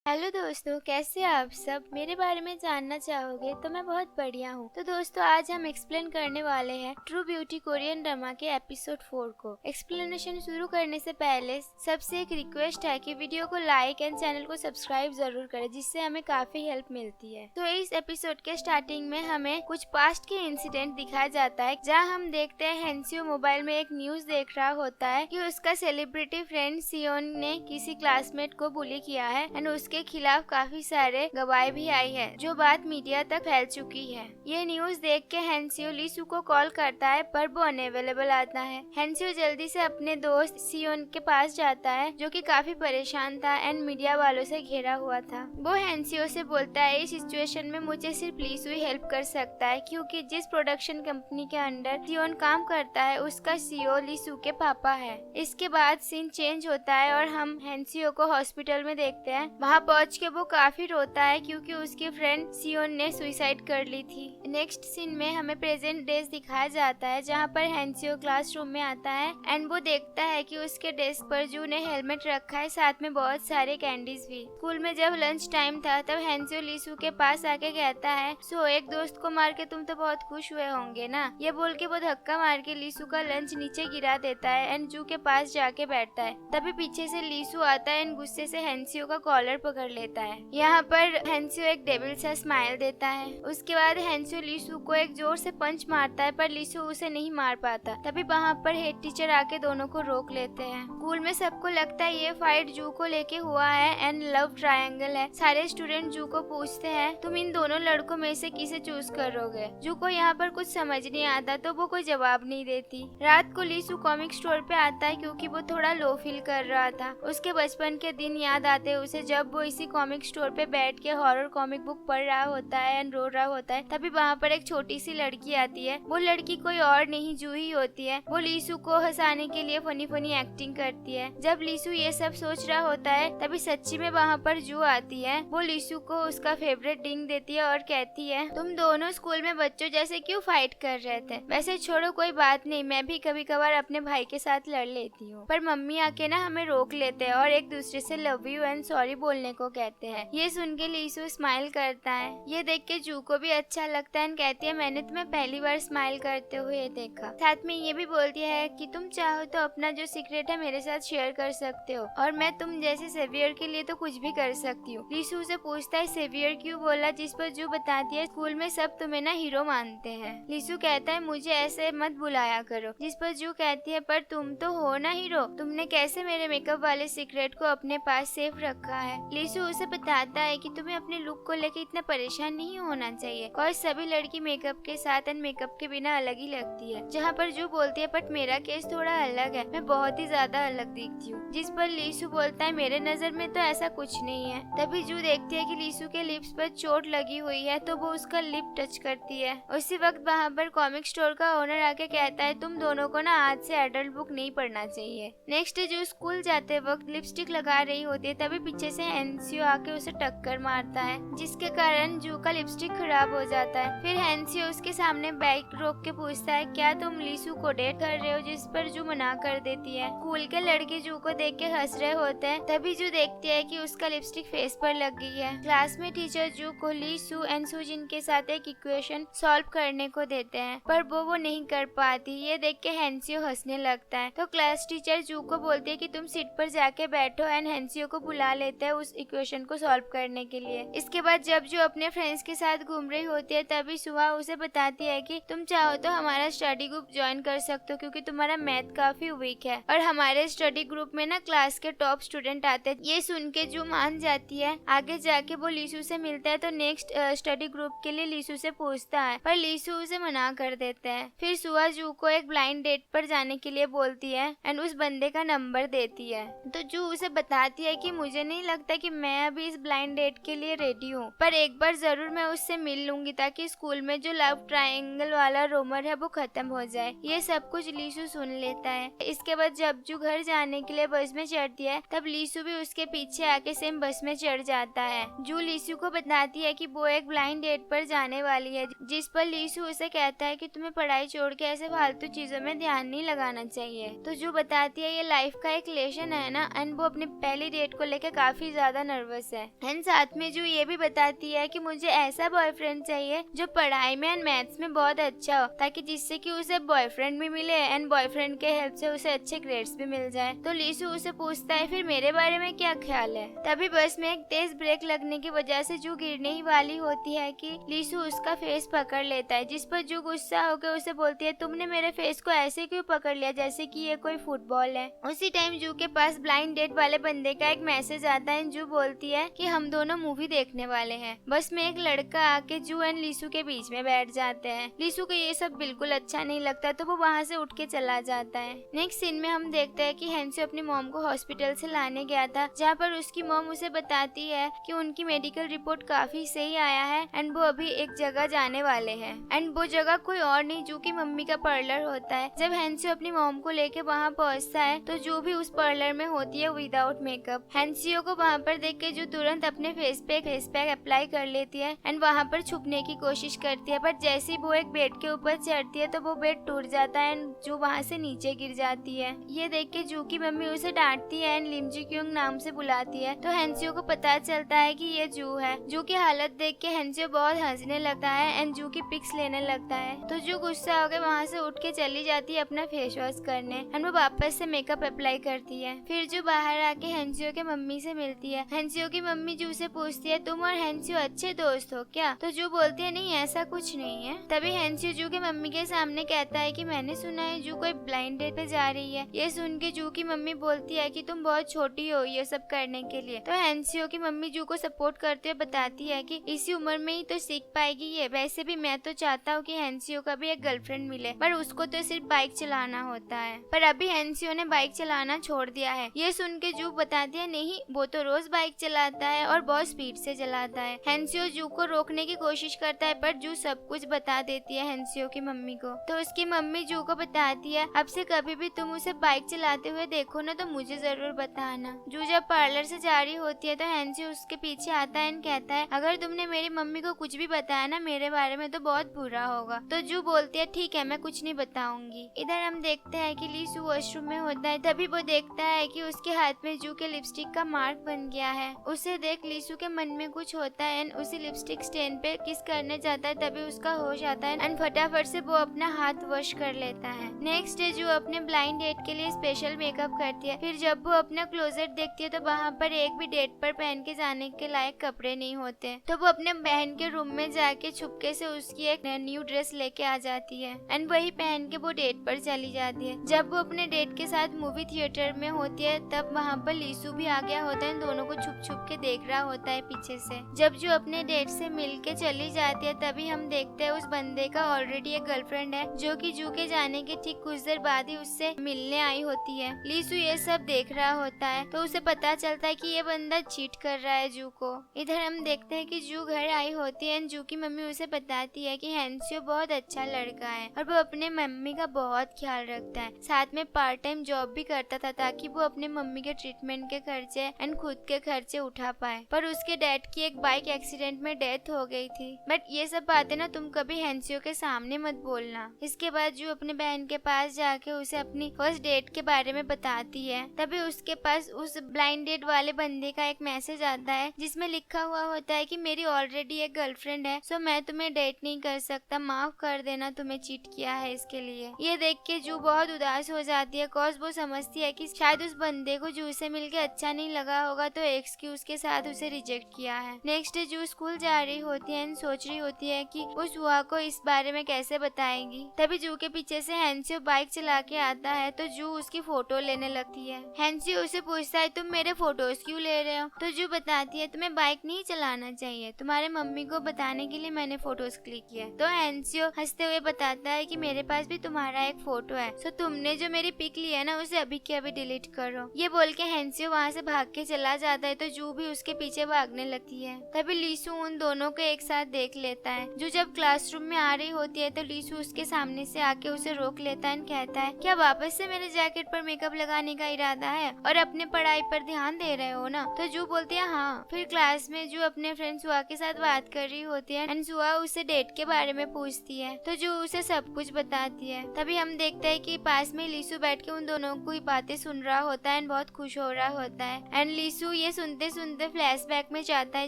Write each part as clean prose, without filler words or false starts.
Hello दोस्तों, कैसे आप सब मेरे बारे में जानना चाहोगे तो मैं बहुत बढ़िया हूँ। तो दोस्तों, आज हम एक्सप्लेन करने वाले हैं ट्रू ब्यूटी कोरियन ड्रामा के एपिसोड 4 को। एक्सप्लेनेशन शुरू करने से पहले सबसे एक रिक्वेस्ट है कि वीडियो को लाइक एंड चैनल को सब्सक्राइब जरूर करें, जिससे हमें काफी हेल्प मिलती है। तो इस एपिसोड के स्टार्टिंग में हमें कुछ पास्ट के इंसिडेंट दिखाया जाता है, जहाँ हम देखते हैं हेंसियो मोबाइल में एक न्यूज देख रहा होता है कि उसका सेलिब्रिटी फ्रेंड सियोन ने किसी क्लासमेट को बुली किया है एंड के खिलाफ काफी सारे गवाही भी आई है, जो बात मीडिया तक फैल चुकी है। ये न्यूज देख के हेंसियो लीसू को कॉल करता है, पर वो अनअवेलेबल आता है। हेंसियो जल्दी से अपने दोस्त सियोन के पास जाता है, जो कि काफी परेशान था एंड मीडिया वालों से घिरा हुआ था। वो हेंसियो से बोलता है, इस सिचुएशन में मुझे सिर्फ लीसू ही हेल्प कर सकता है, क्योंकि जिस प्रोडक्शन कंपनी के अंडर सियोन काम करता है उसका सीईओ लीसू के पापा है। इसके बाद सीन चेंज होता है और हम हेंसियो को हॉस्पिटल में देखते हैं। वहाँ पहुंच के वो काफी रोता है, क्योंकि उसकी फ्रेंड सियोन ने सुसाइड कर ली थी। नेक्स्ट सीन में हमें प्रेजेंट डेज दिखाया जाता है, जहाँ पर हेंसियो क्लासरूम में आता है एंड वो देखता है कि उसके डेस्क पर जू ने हेलमेट रखा है, साथ में बहुत सारे कैंडीज भी। स्कूल में जब लंच टाइम था तब हेंसियो लीसू के पास आके कहता है, सो एक दोस्त को मार के तुम तो बहुत खुश हुए होंगे ना। ये बोल के वो धक्का मार के लीसू का लंच नीचे गिरा देता है एंड जू के पास जाके बैठता है। तभी पीछे से लीसू आता है एंड गुस्से से हेंसियो का कॉलर पकड़ लेता है। यहाँ पर हेंसियो एक डेविल सा स्माइल देता है। उसके बाद हेंसियो लीसू को एक जोर से पंच मारता है, पर लीसू उसे नहीं मार पाता। तभी वहाँ पर हेड टीचर आके दोनों को रोक लेते हैं। स्कूल में सबको लगता है ये फाइट जू को लेके हुआ है एंड लव ट्रायंगल है। सारे स्टूडेंट जू को पूछते हैं, तुम इन दोनों लड़कों में से किसे चूज करोगे। जू को यहाँ पर कुछ समझ नहीं आता, तो वो कोई जवाब नहीं देती। रात को लीसू कॉमिक स्टोर पे आता है, क्योंकि वो थोड़ा लो फील कर रहा था। उसके बचपन के दिन याद आते उसे, जब वो इसी कॉमिक स्टोर पे बैठ के हॉरर कॉमिक बुक पढ़ रहा होता है एंड रो रहा होता है। तभी वहाँ पर एक छोटी सी लड़की आती है। वो लड़की कोई और नहीं, जू ही होती है। वो लीसू को हंसाने के लिए फनी फनी एक्टिंग करती है। जब लीसू ये सब सोच रहा होता है, तभी सच्ची में वहाँ पर जू आती है। वो लीसू को उसका फेवरेट ड्रिंक देती है और कहती है, तुम दोनों स्कूल में बच्चों जैसे क्यों फाइट कर रहे थे। वैसे छोड़ो, कोई बात नहीं, मैं भी कभी कभार अपने भाई के साथ लड़ लेती हूँ। पर मम्मी आके ना हमें रोक लेते हैं और एक दूसरे से लव यू एंड सॉरी बोलने को कहते हैं। ये सुन के लीसू स्माइल करता है। ये देख के जू को भी अच्छा लगता है। कहती है, मैंने तुम्हें पहली बार स्माइल करते हुए देखा। साथ में ये भी बोलती है कि तुम चाहो तो अपना जो सीक्रेट है मेरे साथ शेयर कर सकते हो, और मैं तुम जैसे सेवियर के लिए तो कुछ भी कर सकती हूँ। लीसू से पूछता है, सेवियर क्यों बोला, जिस पर जू बताती है, स्कूल में सब तुम्हें ना हीरो मानते हैं। लीसू कहता है, मुझे ऐसे मत बुलाया करो। जिस पर जू कहती है, पर तुम तो हो ना हीरो, तुमने कैसे मेरे मेकअप वाले सीक्रेट को अपने पास सेफ रखा है। लीसू उसे बताता है कि तुम्हें अपने लुक को लेकर इतना परेशान नहीं होना चाहिए, और सभी लड़की मेकअप के साथ एंड मेकअप के बिना अलग ही लगती है। जहाँ पर जू बोलती है, बट मेरा केस थोड़ा अलग है, मैं बहुत ही ज्यादा अलग दिखती हूँ। जिस पर लीसू बोलता है, मेरे नजर में तो ऐसा कुछ नहीं है। तभी जू देखती है कि लीसू के लिप्स पर चोट लगी हुई है, तो वो उसका लिप टच करती है। उसी वक्त वहाँ पर कॉमिक स्टोर का ओनर आके कहता है, तुम दोनों को ना आज से एडल्ट बुक नहीं पढ़ना चाहिए। नेक्स्ट डे जू स्कूल जाते वक्त लिपस्टिक लगा रही होती है, तभी पीछे से हेंसियो आके उसे टक्कर मारता है, जिसके कारण जू का लिपस्टिक खराब हो जाता है। फिर हेंसियो उसके सामने बाइक रोक के पूछता है, क्या तुम लीसू को डेट कर रहे हो, जिस पर जू मना कर देती है। स्कूल के लड़के जू को देख के हंस रहे होते हैं। तभी जू देखती है कि उसका लिपस्टिक फेस पर लग गई है। क्लास में टीचर जू को लीसू एंड सुजिन के साथ एक इक्वेशन सॉल्व करने को देते हैं, पर वो नहीं कर पाती। ये देख के हेंसियो हंसने लगता है। तो क्लास टीचर जू को बोलती है कि तुम सीट पर जाके बैठो एंड हेंसियो को बुला लेते हैं उस इक्वेशन को सॉल्व करने के लिए। इसके बाद जब जो अपने फ्रेंड्स के साथ घूम रही होती है, तभी सुहा उसे बताती है कि तुम चाहो तो हमारा स्टडी ग्रुप ज्वाइन कर सकते हो, क्योंकि तुम्हारा मैथ काफी वीक है, और हमारे स्टडी ग्रुप में ना क्लास के टॉप स्टूडेंट आते हैं। ये सुन के जू मान जाती है। आगे जाके वो लीसू से मिलता है, तो नेक्स्ट स्टडी ग्रुप के लिए लीसू से पूछता है, पर लीसू उसे मना कर देता है। फिर सुहा जू को एक ब्लाइंड डेट पर जाने के लिए बोलती है एंड उस बंदे का नंबर देती है। तो जू उसे बताती है कि मुझे नहीं लगता कि मैं अभी इस ब्लाइंड डेट के लिए रेडी हूँ, पर एक बार जरूर मैं उससे मिल लूंगी, ताकि स्कूल में जो लव ट्रायंगल वाला रोमर है वो खत्म हो जाए। ये सब कुछ लीसू सुन लेता है। इसके बाद जब जू घर जाने के लिए बस में चढ़ती है, तब लीसू भी उसके पीछे आके सेम बस में चढ़ जाता है। जू लीसू को बताती है कि वो एक ब्लाइंड डेट पर जाने वाली है, जिस पर लीसू उसे कहता है कि तुम्हें पढ़ाई छोड़ के ऐसे फालतू चीजों में ध्यान नहीं लगाना चाहिए। तो जू बताती है, ये लाइफ का एक लेसन है ना, एंड वो अपनी पहली डेट को लेकर काफी ज्यादा ज्यादा नर्वस है। एंड साथ में जू ये भी बताती है कि मुझे ऐसा बॉयफ्रेंड चाहिए जो पढ़ाई में एंड मैथ्स में बहुत अच्छा हो, ताकि जिससे कि उसे बॉयफ्रेंड भी मिले एंड बॉयफ्रेंड के हेल्प से उसे अच्छे ग्रेड्स भी मिल जाए। तो लीसू उसे पूछता है फिर मेरे बारे में क्या ख्याल है। तभी बस में एक तेज ब्रेक लगने की वजह से जू गिरने ही वाली होती है कि लीसू उसका फेस पकड़ लेता है, जिस पर जू गुस्सा होकर उसे बोलती है तुमने मेरे फेस को ऐसे क्यों पकड़ लिया जैसे कि ये कोई फुटबॉल है। उसी टाइम जू के पास ब्लाइंड डेट वाले बंदे का एक मैसेज आता है। जू बोलती है कि हम दोनों मूवी देखने वाले हैं। बस में एक लड़का आके जू एंड लीसू के बीच में बैठ जाते हैं। लीसू को ये सब बिल्कुल अच्छा नहीं लगता तो वो वहाँ से उठ के चला जाता है। नेक्स्ट सीन में हम देखते हैं कि हैंसी अपनी मॉम को हॉस्पिटल से लाने गया था, जहाँ पर उसकी मॉम उसे बताती है कि उनकी मेडिकल रिपोर्ट काफी सही आया है एंड वो अभी एक जगह जाने वाले हैं। एंड वो जगह कोई और नहीं जू की मम्मी का पार्लर होता है। जब हैंसी अपनी मॉम को लेके वहाँ पहुँचता है तो जो भी उस पार्लर में होती है विदाउट मेकअप। हैंसियो को वहाँ पर देख के जो तुरंत अपने फेस पे फेस पैक अप्लाई कर लेती है एंड वहाँ पर छुपने की कोशिश करती है, बट जैसे ही वो एक बेड के ऊपर चढ़ती है तो वो बेड टूट जाता है एंड जो वहाँ से नीचे गिर जाती है। ये देख के जू की मम्मी उसे डांटती है एंड लिम जी क्योंग नाम से बुलाती है। तो हैंसियो को पता चलता है कि ये जू है। जू की हालत देख के हैंसियो बहुत हंसने लगता है एंड जू की पिक्स लेने लगता है। तो जू गुस्सा होकर वहाँ से उठ के चली जाती है अपना फेस वॉश करने एंड वो वापस से मेकअप अप्लाई करती है। फिर जो बाहर आके हैंसियो के मम्मी से मिलती है। हैंसियो की मम्मी जू से पूछती है तुम और हैंसियो अच्छे दोस्त हो क्या? तो जू बोलती है नहीं ऐसा कुछ नहीं है। तभी हैंसियो जू के मम्मी के सामने कहता है कि मैंने सुना है जू कोई ब्लाइंड डेट पे जा रही है। ये सुन के जू की मम्मी बोलती है कि तुम बहुत छोटी हो ये सब करने के लिए। तो हैंसियो की मम्मी जू को सपोर्ट करते हुए बताती है कि इसी उम्र में ही तो सीख पाएगी ये। वैसे भी मैं तो चाहता हूँ कि हैंसियो का भी एक गर्लफ्रेंड मिले, पर उसको तो सिर्फ बाइक चलाना होता है। पर अभी हैंसियो ने बाइक चलाना छोड़ दिया है। ये सुन के जू बताती है नहीं वो तो रोज बाइक चलाता है और बहुत स्पीड से चलाता है। हैंसियो जू को रोकने की कोशिश करता है पर जू सब कुछ बता देती है हैंसियो की मम्मी को। तो उसकी मम्मी जू को बताती है अब से कभी भी तुम उसे बाइक चलाते हुए देखो ना तो मुझे जरूर बताना। जू जब पार्लर से जा रही होती है तो हैंसियो उसके पीछे आता है एंड कहता है अगर तुमने मेरी मम्मी को कुछ भी बताया ना मेरे बारे में तो बहुत बुरा होगा। तो जू बोलती है ठीक है मैं कुछ नहीं बताऊंगी। इधर हम देखते हैं कि लीसू वॉशरूम में होता है। तभी वो देखता है कि उसके हाथ में जू के लिपस्टिक का मार्क बन गया है। उसे देख लीसू के मन में कुछ होता है एंड उसी लिपस्टिक स्टेन पे किस करने जाता है। तभी उसका होश आता है एंड फटाफट से वो अपना हाथ वॉश कर लेता है। नेक्स्ट डे जू अपने ब्लाइंड डेट के लिए स्पेशल मेकअप करती है। फिर जब वो अपना क्लोजेट देखती है तो वहाँ पर एक भी डेट पर पहन के जाने के लायक कपड़े नहीं होते। तो वो अपने बहन के रूम में जाके छुपके से उसकी एक न्यू ड्रेस लेके आ जाती है एंड वही पहन के वो डेट पर चली जाती है। जब वो अपने डेट के साथ मूवी थिएटर में होती है तब वहाँ पर लीसू भी आ गया होता है। दोनों को छुप छुप के देख रहा होता है पीछे से। जब जो अपने डेट से मिल के चली जाती है तभी हम देखते हैं उस बंदे का ऑलरेडी एक गर्लफ्रेंड है जो कि जू के जाने के ठीक कुछ देर बाद ही उससे मिलने आई होती है। लीसू ये सब देख रहा होता है तो उसे पता चलता है कि ये बंदा चीट कर रहा है जू को। इधर हम देखते हैं कि जू घर आई होती है। जू की मम्मी उसे बताती है कि हैंसियो बहुत अच्छा लड़का है और वो अपने मम्मी का बहुत ख्याल रखता है। साथ में पार्ट टाइम जॉब भी करता था ताकि वो अपने मम्मी के ट्रीटमेंट के खर्चे एंड खुद के खर्चे उठा पाए। पर उसके डैड की एक बाइक एक्सीडेंट में डेथ हो गई थी। बट ये सब बातें ना तुम कभी हैंसियो के सामने मत बोलना। इसके बाद जू अपने बहन के पास जाके उसे अपनी फर्स्ट डेट के बारे में बताती है। तभी उसके पास उस ब्लाइंड डेट वाले बंदे का एक मैसेज आता है जिसमें लिखा हुआ होता है कि मेरी ऑलरेडी एक गर्लफ्रेंड है सो मैं तुम्हें डेट नहीं कर सकता, माफ कर देना तुम्हें चीट किया है इसके लिए। ये देख के जू बहुत उदास हो जाती है कॉज वो समझती है कि शायद उस बंदे को जू से मिलके अच्छा नहीं लगा होगा तो एक्सक्यूज के साथ उसे रिजेक्ट किया है। नेक्स्ट डे जू स्कूल जा रही होती है एंड सोच रही होती है कि वो सुहा को इस बारे में कैसे बताएगी। तभी जू के पीछे से हैंसियो बाइक चला के आता है तो जू उसकी फोटो लेने लगती है। हैंसियो उसे पूछता है तुम मेरे फोटोज क्यों ले रहे हो? तो जू बताती है तुम्हें बाइक नहीं चलाना चाहिए, तुम्हारे मम्मी को बताने के लिए मैंने फोटोज क्लिक किया। तो हैंसियो हंसते हुए बताता है कि मेरे पास भी तुम्हारा एक फोटो है सो तुमने जो मेरी पिक ली है ना उसे अभी के अभी डिलीट करो। ये बोल के हैंसियो वहाँ से भाग के चला जाता है तो जू भी उसके पीछे भागने लगती है। तभी लीसू उन दोनों को एक साथ देख लेता है। जू जब क्लासरूम में आ रही होती है तो लीसू उसके सामने से आके उसे रोक लेता है और कहता है क्या वापस से मेरे जैकेट पर मेकअप लगाने का इरादा है और अपने पढ़ाई पर ध्यान दे रहे हो ना? तो जू बोलती है हाँ। फिर क्लास में जू अपने फ्रेंड सुहा के साथ बात कर रही होती है एंड सुहा उसे डेट के बारे में पूछती है तो जू उसे सब कुछ बताती है। तभी हम देखते हैं कि पास में लीसू बैठ के उन दोनों को बातें सुन रहा होता है एंड बहुत खुश हो रहा होता है एंड लीसू ये सुनते सुनते फ्लैशबैक में जाता है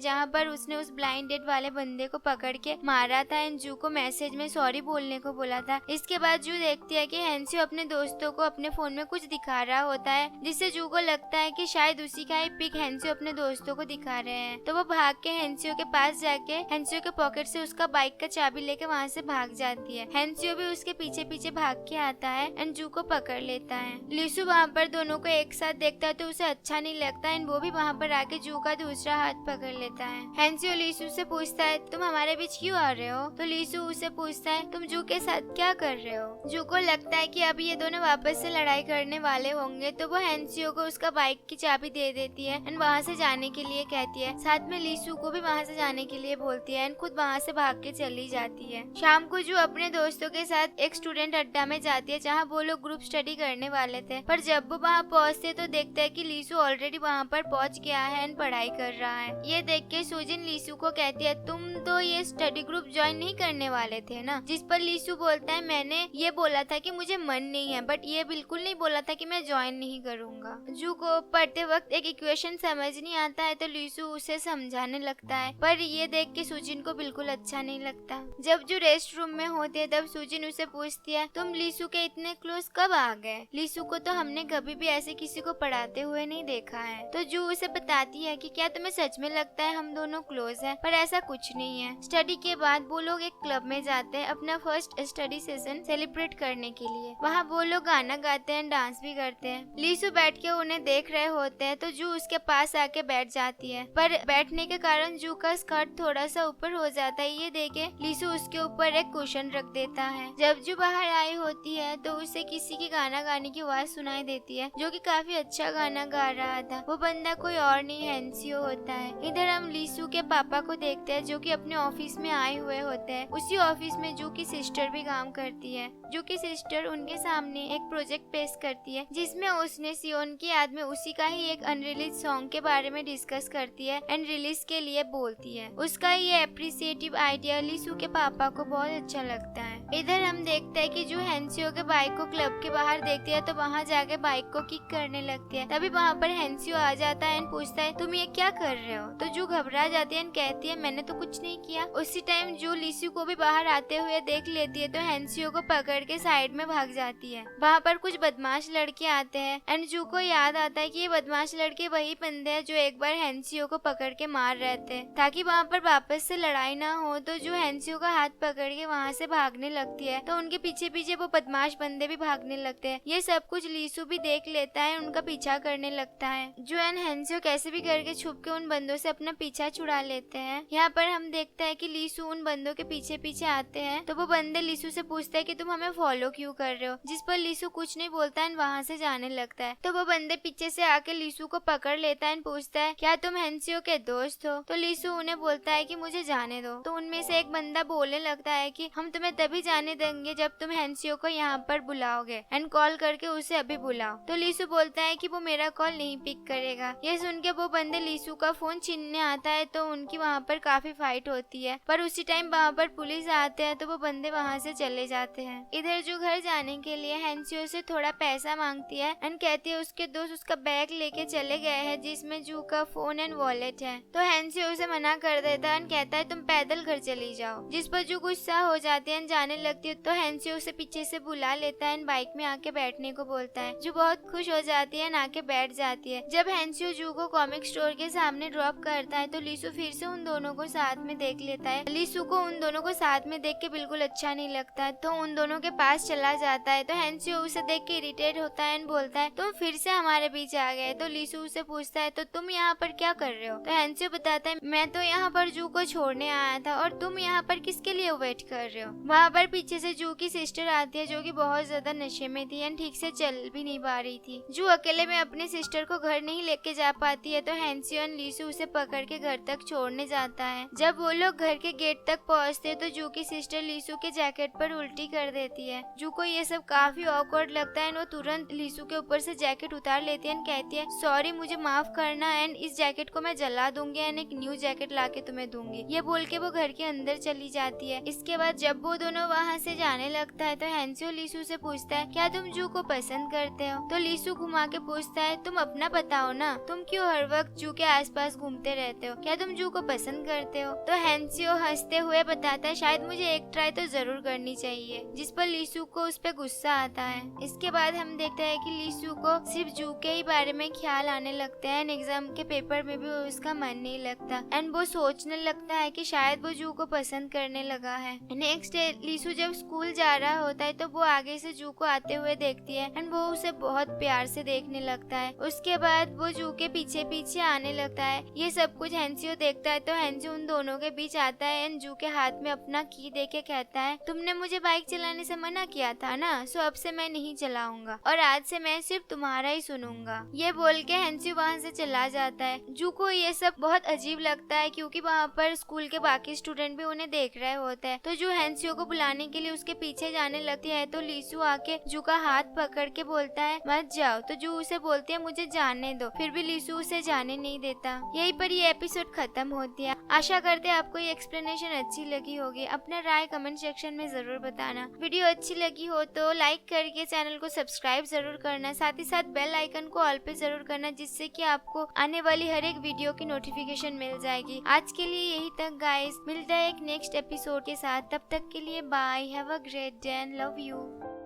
जहाँ पर उसने उस ब्लाइंड डेट वाले बंदे को पकड़ के मारा था एंड जू को मैसेज में सॉरी बोलने को बोला था। इसके बाद जू देखती है कि हैंसियो अपने दोस्तों को अपने फोन में कुछ दिखा रहा होता है, जिससे जू को लगता है कि शायद उसी का ही पिक हैंसियो अपने दोस्तों को दिखा रहे हैं। तो वो भाग के हैंसियो के पास जाके हैंसियो के पॉकेट से उसका बाइक का चाबी लेके वहाँ से भाग जाती है। हैंसियो भी उसके पीछे पीछे भाग के आता है एंड जू को पकड़ लेता है। लीसू वहाँ पर दोनों को एक साथ देखता है तो उसे अच्छा नहीं लगता एंड वो भी वहाँ पर आके जू का दूसरा हाथ पकड़ लेता है। हैंसियो लीसू से पूछता है तुम हमारे बीच क्यों आ रहे हो? तो लीसू उसे पूछता है तुम जू के साथ क्या कर रहे हो? जू को लगता है कि अभी ये दोनों वापस से लड़ाई करने वाले होंगे, तो वो हैंसियो को उसका बाइक की चाबी दे देती है एंड वहाँ से जाने के लिए कहती है। साथ में लीसू को भी वहाँ से जाने के लिए बोलती है एंड खुद वहाँ से भाग के चली जाती है। शाम को जू अपने दोस्तों के साथ एक स्टूडेंट अड्डा में जाती है जहाँ वो लोग ग्रुप स्टडी करने वाले थे, पर जब वो वहाँ पहुँचते तो देखते है कि लीसू ऑलरेडी वहाँ पर पहुँच गया है एंड पढ़ाई कर रहा है। ये देख के सुजिन लीसू को कहती है तुम तो ये स्टडी ग्रुप ज्वाइन नहीं करने वाले थे ना? जिस पर लीसू बोलता है मैंने ये बोला था कि मुझे मन नहीं है, बट ये बिल्कुल नहीं बोला था कि मैं ज्वाइन नहीं करूँगा। जू को पढ़ते वक्त एक इक्वेशन समझ नहीं आता है तो लीसू उसे समझाने लगता है, पर ये देख के सुजिन को बिल्कुल अच्छा नहीं लगता। जब जू रेस्ट रूम में होते है तब सुजिन उसे पूछती है तुम लीसू के इतने क्लोज कब आ गए? लीसू को तो हमने कभी भी ऐसे किसी को पढ़ाते हुए नहीं देखा है। तो जू उसे बताती है कि क्या तुम्हें सच में लगता है हम दोनों क्लोज हैं? पर ऐसा कुछ नहीं है। स्टडी के बाद वो लोग एक क्लब में जाते हैं अपना फर्स्ट स्टडी सेशन सेलिब्रेट करने के लिए। वहाँ वो लोग गाना गाते हैं, डांस भी करते हैं। लीसू बैठ के उन्हें देख रहे होते हैं तो जू उसके पास आके बैठ जाती है, पर बैठने के कारण जू का स्कर्ट थोड़ा सा ऊपर हो जाता है। ये देखे लीसू उसके ऊपर एक कुशन रख देता है। जब जू बाहर आई होती है तो उसे किसी की गाना गाने की आवाज सुनाई देती है जो कि काफी अच्छा गाना गा रहा था। वो बंदा कोई और नहीं हैंसियो होता है। इधर हम लीसू के पापा को देखते हैं जो कि अपने ऑफिस में आए हुए होते हैं। उसी ऑफिस में जू की सिस्टर भी काम करती है। जू की सिस्टर उनके सामने एक प्रोजेक्ट पेश करती है जिसमें उसने सियोन की याद में उसी का ही एक अनरिलीज सॉन्ग के बारे में डिस्कस करती है एंड रिलीज के लिए बोलती है। उसका ये अप्रिसिएटिव आइडिया लीसू के पापा को बहुत अच्छा लगता है। इधर हम देखते हैं कि जो हैंसियो के बाइक को क्लब के बाहर देखती है तो वहाँ जाके बाइक को किक करने लगती है। तभी वहाँ पर हैंसियो आ जाता है एंड पूछता है तुम ये क्या कर रहे हो? तो जो घबरा जाती है एंड कहती है मैंने तो कुछ नहीं किया। उसी टाइम जो लीसू को भी बाहर आते हुए देख लेती है तो हैंसियो को पकड़ के साइड में भाग जाती है। वहाँ पर कुछ बदमाश लड़के आते हैं एंड जू को याद आता है कि ये बदमाश लड़के वही बंदे हैं जो एक बार हैंसियो को पकड़ के मार रहे थे। ताकि वहाँ पर वापस से लड़ाई ना हो तो जो हैंसियो का हाथ पकड़ के वहाँ से भागने लगती है तो उनके पीछे पीछे वो बदमाश बंदे भी भागने लगते हैं। ये सब कुछ लीसू भी देख लेता है, उनका पीछा करने लगता है। जो एंड हैंसियो कैसे भी करके छुप के उन बंदों से अपना पीछा छुड़ा लेते हैं। यहाँ पर हम देखते हैं कि लीसू उन बंदों के पीछे पीछे आते हैं तो वो बंदे लीसू से पूछते हैं कि तुम हमें फॉलो क्यों कर रहे हो? जिस पर लीसू कुछ नहीं बोलता है, वहाँ से जाने लगता है। तो वो बंदे पीछे से आके लीसू को पकड़ लेता है, पूछता है क्या तुम हैंसियो के दोस्त हो? तो लीसू उन्हें बोलता है कि मुझे जाने दो। तो उनमें से एक बंदा बोलने लगता है कि हम तुम्हें तभी जाने देंगे जब तुम हैंसियो को यहाँ पर बुलाओगे एंड कॉल करके उसे अभी बुलाओ। तो लीसू बोलता है कि वो मेरा कॉल नहीं पिक करेगा। ये सुन के वो बंदे लीसू का फोन छीनने आता है तो उनकी वहाँ पर काफी फाइट होती है, पर उसी टाइम वहाँ पर पुलिस आते हैं तो वो बंदे वहाँ से चले जाते हैं। इधर जो घर जाने के लिए हैंसियो से थोड़ा पैसा मांगती है एंड कहती है उसके दोस्त उसका बैग लेके चले गए हैं जिसमें जू का फोन एंड वॉलेट है। तो हैंसियो उसे मना कर देता है एंड कहता है तुम पैदल घर चली जाओ। जिस पर जू गुस्सा हो जाती है, जाने लगती है तो हैंसियो उसे पीछे से बुला लेता है एंड बाइक में आके बैठने को बोलता है। जू बहुत खुश हो जाती है, आके बैठ जाती है। जब हैंसियो जू को कॉमिक स्टोर के सामने ड्रॉप करता है तो लीसू फिर से उन दोनों को साथ में देख लेता है। लीसू को उन दोनों को साथ में देख के बिल्कुल अच्छा नहीं लगता है तो उन दोनों के पास चला जाता है। तो हैंसियो उसे देख के इरिटेट होता है एंड बोलता है तुम फिर से हमारे बीच आ गए। तो लीसू उसे पूछता है तो तुम यहाँ पर क्या कर रहे हो? तो हैंसियो बताता है मैं तो यहाँ पर जू को छोड़ने आया था और तुम यहाँ पर किसके लिए वेट कर रहे हो? वहाँ पर पीछे से जू की सिस्टर आती है जो कि बहुत ज्यादा नशे में थी एंड ठीक से चल भी नहीं पा रही थी। जू अकेले में अपनी सिस्टर को घर नहीं लेके जा पाती है तो हैंसियो एंड लीसू उसे पकड़ के घर तक छोड़ने जाता है। जब वो लोग घर के गेट तक पहुँचते तो जू की सिस्टर लीसू के जैकेट पर उल्टी कर देती है। जू को ये सब काफी ऑकवर्ड लगता है। वो तुरंत लीसू के ऊपर से जैकेट उतार लेती है एंड कहती है सॉरी मुझे माफ करना एंड इस जैकेट को मैं जला दूंगी एंड एक न्यू जैकेट ला के तुम्हें दूंगी। ये बोल के वो घर के अंदर चली जाती है। इसके बाद जब वो दोनों वहाँ से जाने लगता है तो हैंसियो लीसू से पूछता है क्या तुम जू को पसंद करते हो। तो लीसू घुमा के पूछता है तुम अपना बताओ ना, तुम क्यों हर वक्त जू के आसपास घूमते रहते हो, क्या तुम जू को पसंद करते हो। तो हैंसियो हंसते हुए बताता है शायद मुझे एक ट्राई तो जरूर करनी चाहिए, जिस पर लीसू को उस पर गुस्सा आता है। इसके बाद हम देखते हैं कि लीसू को सिर्फ जू के ही बारे में ख्याल आने लगते हैं। एग्जाम के पेपर में भी उसका मन नहीं लगता एंड वो सोचने लगता है कि शायद वो जू को पसंद करने लगा है। नेक्स्ट डे लीसू जब स्कूल जा रहा होता है तो वो आगे से जू को आते हुए देखती है एंड वो उसे बहुत प्यार से देखने लगता है। उसके बाद वो जू के पीछे पीछे आने लगता है। ये सब कुछ हैंसियो देखता है तो हैंसियो उन दोनों के बीच आता है एंड जू के हाथ में अपना की देके कहता है तुमने मुझे बाइक चलाने से मना किया था ना, सो अब से मैं नहीं चलाऊंगा और आज से मैं सिर्फ तुम्हारा ही सुनूंगा। ये बोल के हैंसियो वहाँ से चला जाता है। जू को ये सब बहुत अजीब लगता है क्योंकि वहाँ पर स्कूल के बाकी स्टूडेंट भी उन्हें देख रहे होते हैं। तो जू हैंसियो को बुलाने के लिए उसके पीछे जाने लगती है तो लीसू आके जू का हाथ पकड़ के बोलता है मत जाओ। तो जू उसे बोलती है मुझे जाने दो, फिर भी लीसू उसे जाने नहीं देता। यहीं पर ये एपिसोड खत्म होती है। आशा करते हैं आपको ये एक्सप्लेनेशन अच्छी लगी होगी। अपना राय कमेंट सेक्शन में जरूर बताना। वीडियो अच्छी लगी हो तो लाइक करके चैनल को सब्सक्राइब जरूर करना, साथ ही साथ बेल आइकन को ऑल पे जरूर करना, जिससे कि आपको आने वाली हर एक वीडियो की नोटिफिकेशन मिल जाएगी। आज के लिए यही तक गाइस, मिलता है एक नेक्स्ट एपिसोड के साथ। तब तक के लिए bye, have a great day and love you.